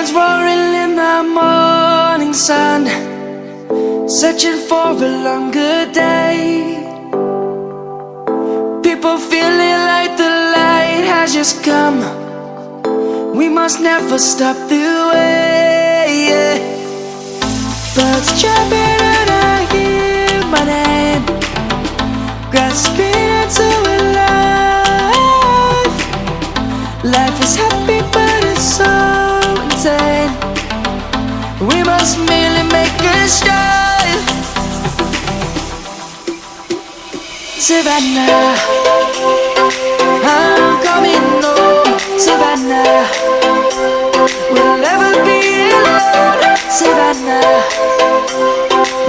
lions roaring in the morning sun, searching for a longer day. People feeling like the light has just come. We must never stop the way, yeah. Birds chirping and I hear my name, grasping into a life. Life is happy but it's so insane. We must merely make a start. Savannah, I'm coming home. Savannah, we'll never be alone. Savannah,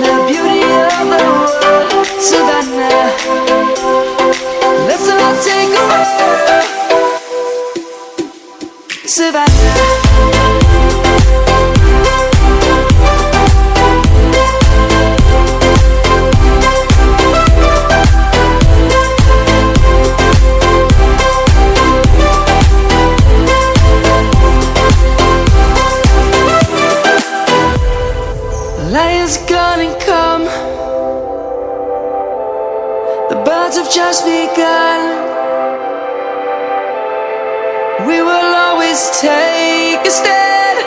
the beauty of the world. Savannah, let's all take a walk. Savannah. Lion's gonna come. The birds have just begun. We will always take a stand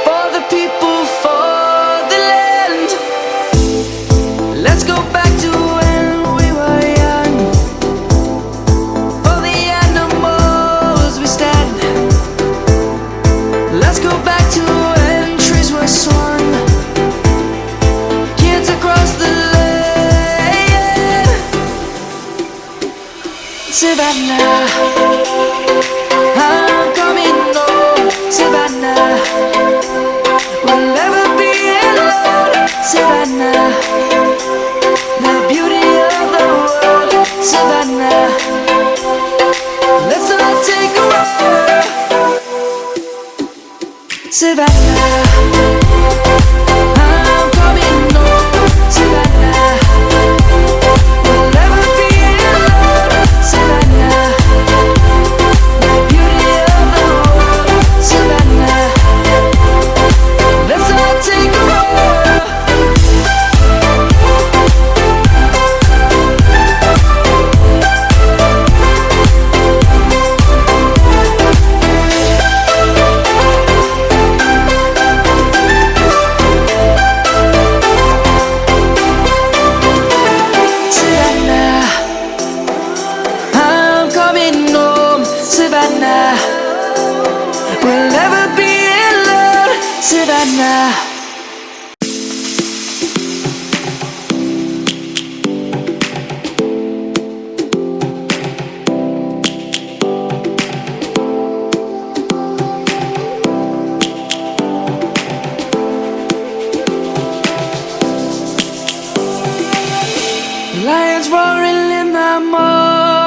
for the people, for the land. Let's go back to when we were young. For the animals we stand. Let's go back to when trees were swung, kids across the land. Savannah, I'm coming home. Savannah, we'll never be alone. Savannah, the beauty of the world. Savannah, let's all take a walk. Savannah, I'm coming home. Savannah, we'll never be alone. Savannah, the beauty of the world. Savannah, let's all take a walk. Savannah, we'll never be alone. Savannah.